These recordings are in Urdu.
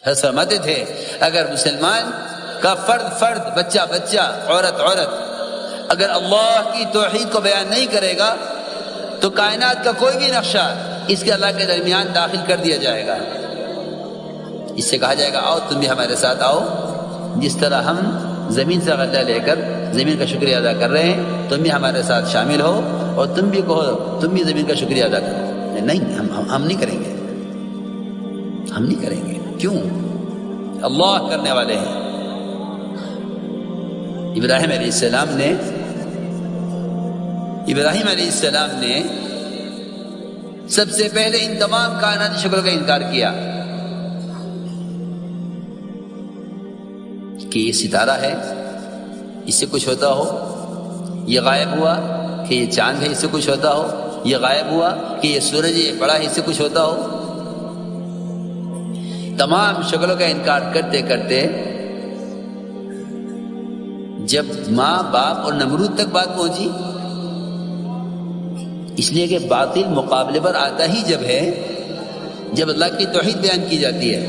فرماتے تھے اگر مسلمان کا فرد بچہ عورت اگر اللہ کی توحید کو بیان نہیں کرے گا تو کائنات کا کوئی بھی نقشہ اس کے اللہ کے درمیان داخل کر دیا جائے گا. اس سے کہا جائے گا آؤ تم بھی ہمارے ساتھ آؤ، جس طرح ہم زمین سے غلہ لے کر زمین کا شکریہ ادا کر رہے ہیں تم بھی ہمارے ساتھ شامل ہو اور تم بھی کہو تم بھی زمین کا شکریہ ادا کرو. نہیں، ہم نہیں کریں گے، ہم نہیں کریں گے. کیوں؟ اللہ کرنے والے ہیں. ابراہیم علیہ السلام نے سب سے پہلے ان تمام کائناتی شکلوں کا انکار کیا کہ یہ ستارہ ہے، اس سے کچھ ہوتا ہو، یہ غائب ہوا کہ یہ چاند ہے، اس سے کچھ ہوتا ہو، یہ غائب ہوا کہ یہ سورج ہے، یہ بڑا ہے، اس سے کچھ ہوتا ہو. تمام شکلوں کا انکار کرتے کرتے جب ماں باپ اور نمرود تک بات پہنچی، اس لیے کہ باطل مقابلے پر آتا ہی جب ہے جب اللہ کی توحید بیان کی جاتی ہے.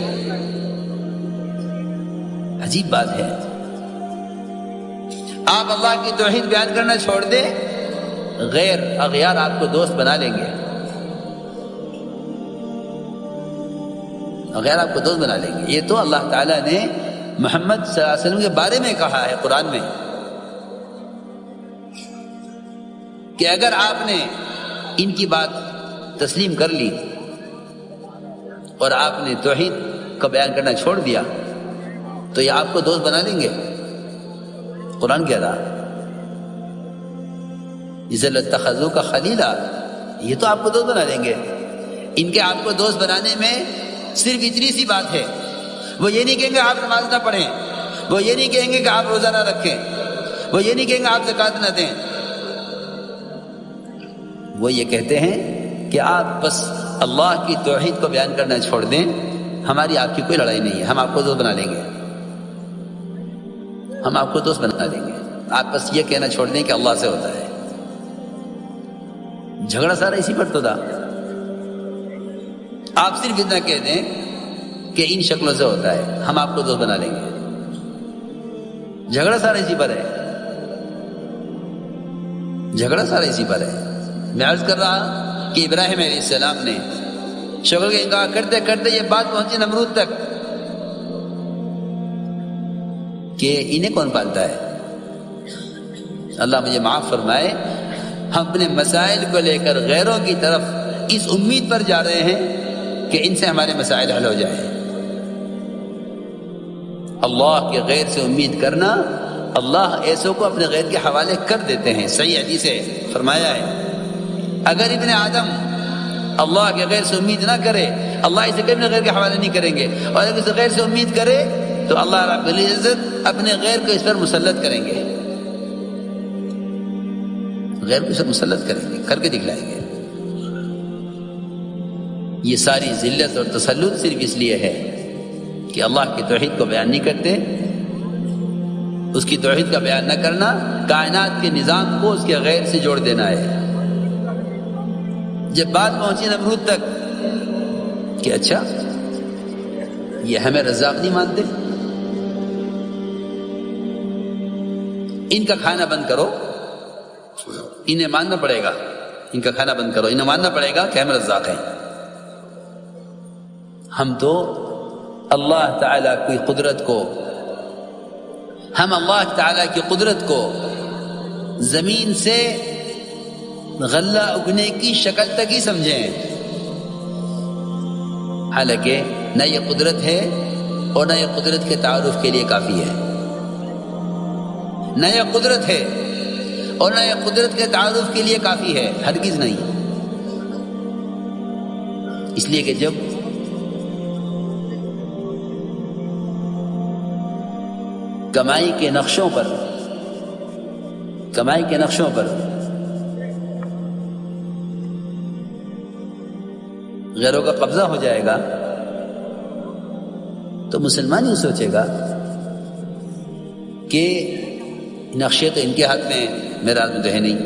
عجیب بات ہے، آپ اللہ کی توحید بیان کرنا چھوڑ دیں، غیر اغیار آپ کو دوست بنا لیں گے، غیر آپ کو دوست بنا لیں گے. یہ تو اللہ تعالیٰ نے محمد صلی اللہ علیہ وسلم کے بارے میں کہا ہے قرآن میں کہ اگر آپ نے ان کی بات تسلیم کر لی اور آپ نے توحید کا بیان کرنا چھوڑ دیا تو یہ آپ کو دوست بنا لیں گے. قرآن کہہ رہا جسے لَاتَّخَذُوكَ خَلِيلًا، یہ تو آپ کو دوست بنا لیں گے. ان کے آپ کو دوست بنانے میں صرف اتنی سی بات ہے، وہ یہ نہیں کہیں گے آپ نماز نہ پڑھیں، وہ یہ نہیں کہیں گے کہ آپ روزہ نہ رکھیں، وہ یہ نہیں کہیں گے آپ زکوٰۃ نہ دیں. وہ یہ کہتے ہیں کہ آپ بس اللہ کی توحید کو بیان کرنا چھوڑ دیں، ہماری آپ کی کوئی لڑائی نہیں ہے، ہم آپ کو دوست بنا لیں گے، ہم آپ کو دوست بنا لیں گے. آپ بس یہ کہنا چھوڑ دیں کہ اللہ سے ہوتا ہے. جھگڑا سارا اسی پر تو تھا. آپ صرف اتنا کہہ دیں کہ ان شکلوں سے ہوتا ہے، ہم آپ کو دوست بنا لیں گے. جھگڑا سارا اسی پر ہے، جھگڑا سارا اسی پر ہے. میں عرض کر رہا کہ ابراہیم علیہ السلام نے شکل کا انکار کرتے کرتے یہ بات پہنچی نمرود تک کہ انہیں کون پالتا ہے. اللہ مجھے معاف فرمائے، ہم اپنے مسائل کو لے کر غیروں کی طرف اس امید پر جا رہے ہیں کہ ان سے ہمارے مسائل حل ہو جائیں. اللہ کے غیر سے امید کرنا، اللہ ایسوں کو اپنے غیر کے حوالے کر دیتے ہیں. صحیح حدیث سے فرمایا ہے اگر ابن آدم اللہ کے غیر سے امید نہ کرے اللہ اسے کبھی اپنے غیر کے حوالے نہیں کریں گے، اور اگر اسے غیر سے امید کرے تو اللہ رب العزت اپنے غیر کو اس پر مسلط کریں گے، غیر کو اسے مسلط کریں گے، کر کے دکھلائیں گے. یہ ساری ذلت اور تسلط صرف اس لیے ہے کہ اللہ کی توحید کو بیان نہیں کرتے. اس کی توحید کا بیان نہ کرنا کائنات کے نظام کو اس کے غیر سے جوڑ دینا ہے. جب بات پہنچی نمرود تک کہ اچھا یہ ہمیں رزاق نہیں مانتے، ان کا کھانا بند کرو، انہیں ماننا پڑے گا، ان کا کھانا بند کرو، انہیں ماننا پڑے گا کہ ہم رزاق ہیں. ہم تو اللہ تعالیٰ کی قدرت کو، ہم اللہ تعالیٰ کی قدرت کو زمین سے غلہ اگنے کی شکل تک ہی سمجھیں، حالانکہ نہ یہ قدرت ہے اور نہ یہ قدرت کے تعارف کے لیے کافی ہے. نہ یہ قدرت ہے اور نہ یہ قدرت کے تعارف کے لیے کافی ہے، ہرگز نہیں. اس لیے کہ جب کمائی کے نقشوں پر غیروں کا قبضہ ہو جائے گا تو مسلمان ہی سوچے گا کہ نقشے تو ان کے ہاتھ میں، میرے ہاتھ میں تو ہے نہیں،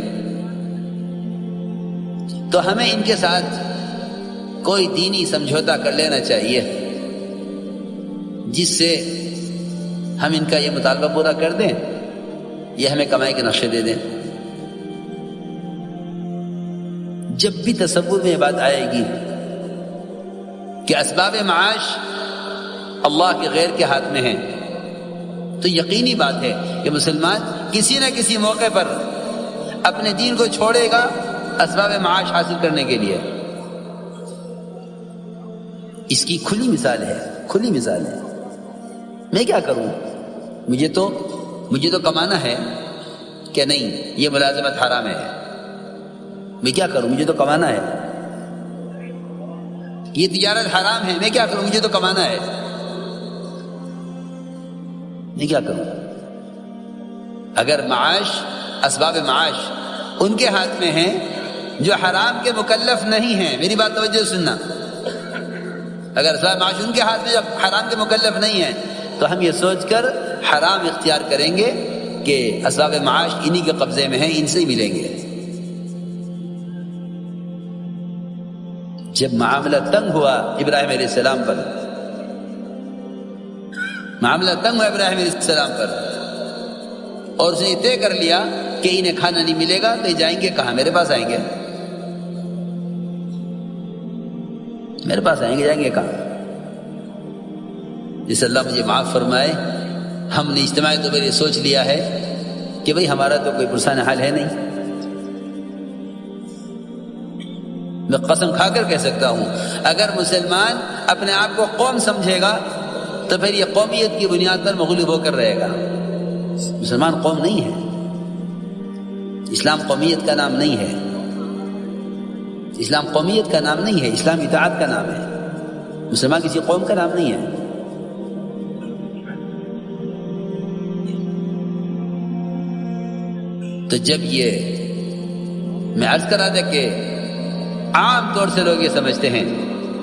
تو ہمیں ان کے ساتھ کوئی دینی سمجھوتا کر لینا چاہیے جس سے ہم ان کا یہ مطالبہ پورا کر دیں، یہ ہمیں کمائی کے نقشے دے دیں۔ جب بھی تصور میں یہ بات آئے گی کہ اسباب معاش اللہ کے غیر کے ہاتھ میں ہیں، تو یقینی بات ہے کہ مسلمان کسی نہ کسی موقع پر اپنے دین کو چھوڑے گا اسباب معاش حاصل کرنے کے لیے۔ اس کی کھلی مثال ہے۔ میں کیا کروں؟ مجھے تو کمانا ہے کہ نہیں، یہ ملازمت حرام ہے۔ میں کیا کروں؟ مجھے تو کمانا ہے۔ یہ تجارت حرام ہے، میں کیا کروں؟ مجھے تو کمانا ہے۔ میں کیا کروں؟ اگر اسباب معاش ان کے ہاتھ میں ہیں جو حرام کے مکلف نہیں ہیں، میری بات توجہ سننا، اگر اسباب معاش ان کے ہاتھ میں جو حرام کے مکلف نہیں ہیں تو ہم یہ سوچ کر حرام اختیار کریں گے کہ اسباب معاش انہی کے قبضے میں ہیں، ان سے ہی ملیں گے۔ جب معاملہ تنگ ہوا ابراہیم علیہ السلام پر، اور اس نے طے کر لیا کہ انہیں کھانا نہیں ملے گا تو یہ جائیں گے کہاں؟ میرے پاس آئیں گے، جائیں گے کہاں؟ جس اللہ مجھے معاف فرمائے، ہم نے اجتماعی طور پر یہ سوچ لیا ہے کہ بھئی ہمارا تو کوئی پرسان حال ہے نہیں۔ میں قسم کھا کر کہہ سکتا ہوں، اگر مسلمان اپنے آپ کو قوم سمجھے گا تو پھر یہ قومیت کی بنیاد پر مغلوب ہو کر رہے گا۔ مسلمان قوم نہیں ہے، اسلام قومیت کا نام نہیں ہے، اسلام قومیت کا نام نہیں ہے، اسلام اطاعت کا نام ہے۔ مسلمان کسی قوم کا نام نہیں ہے۔ تو جب یہ میں عرض کرا تھا کہ عام طور سے لوگ یہ سمجھتے ہیں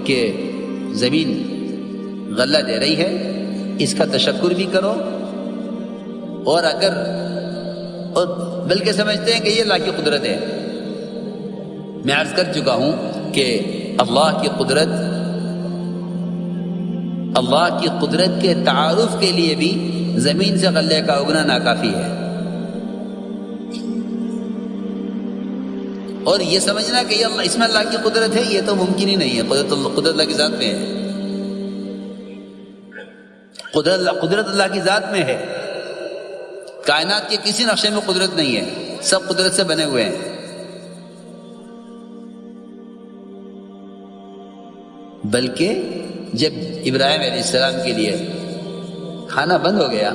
کہ زمین غلہ دے رہی ہے، اس کا تشکر بھی کرو، اور بلکہ سمجھتے ہیں کہ یہ اللہ کی قدرت ہے۔ میں عرض کر چکا ہوں کہ اللہ کی قدرت کے تعارف کے لیے بھی زمین سے غلے کا اگنا ناکافی ہے، اور یہ سمجھنا کہ اس میں اللہ کی قدرت ہے، یہ تو ممکن ہی نہیں ہے۔ قدرت اللہ کی ذات میں ہے، قدرت اللہ کی ذات میں ہے۔ کائنات کے کسی نقشے میں قدرت نہیں ہے، سب قدرت سے بنے ہوئے ہیں۔ بلکہ جب ابراہیم علیہ السلام کے لیے کھانا بند ہو گیا،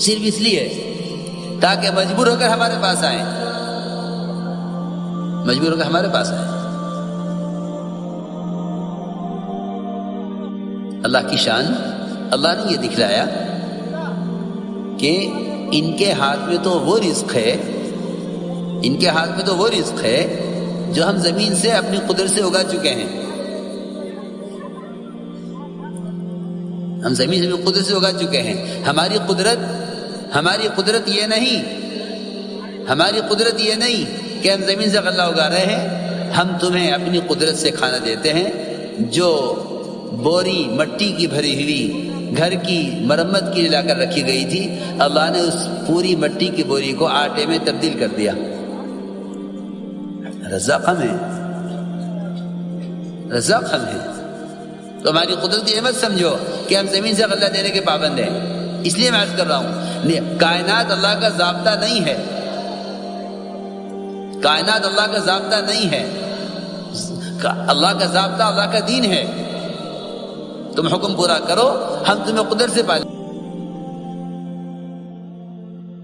صرف اس لیے تاکہ مجبور ہو کر ہمارے پاس آئیں، اللہ کی شان، اللہ نے یہ دکھلایا کہ ان کے ہاتھ میں تو وہ رزق ہے جو ہم زمین سے اپنی قدرت سے اگا چکے ہیں۔ ہماری قدرت یہ نہیں کہ ہم زمین سے غلہ اگا رہے ہیں، ہم تمہیں اپنی قدرت سے کھانا دیتے ہیں۔ جو بوری مٹی کی بھری ہوئی گھر کی مرمت کے لیے لا کر رکھی گئی تھی، اللہ نے اس پوری مٹی کی بوری کو آٹے میں تبدیل کر دیا۔ رزاق ہم ہے۔ تو ہماری قدرت یہ مت سمجھو کہ ہم زمین سے غلہ دینے کے پابند ہیں۔ اس لیے میں عرض کر رہا ہوں، کائنات اللہ کا ضابطہ نہیں ہے، اللہ کا ضابطہ اللہ کا دین ہے۔ تم حکم پورا کرو، ہم تمہیں قدرت سے پالیں۔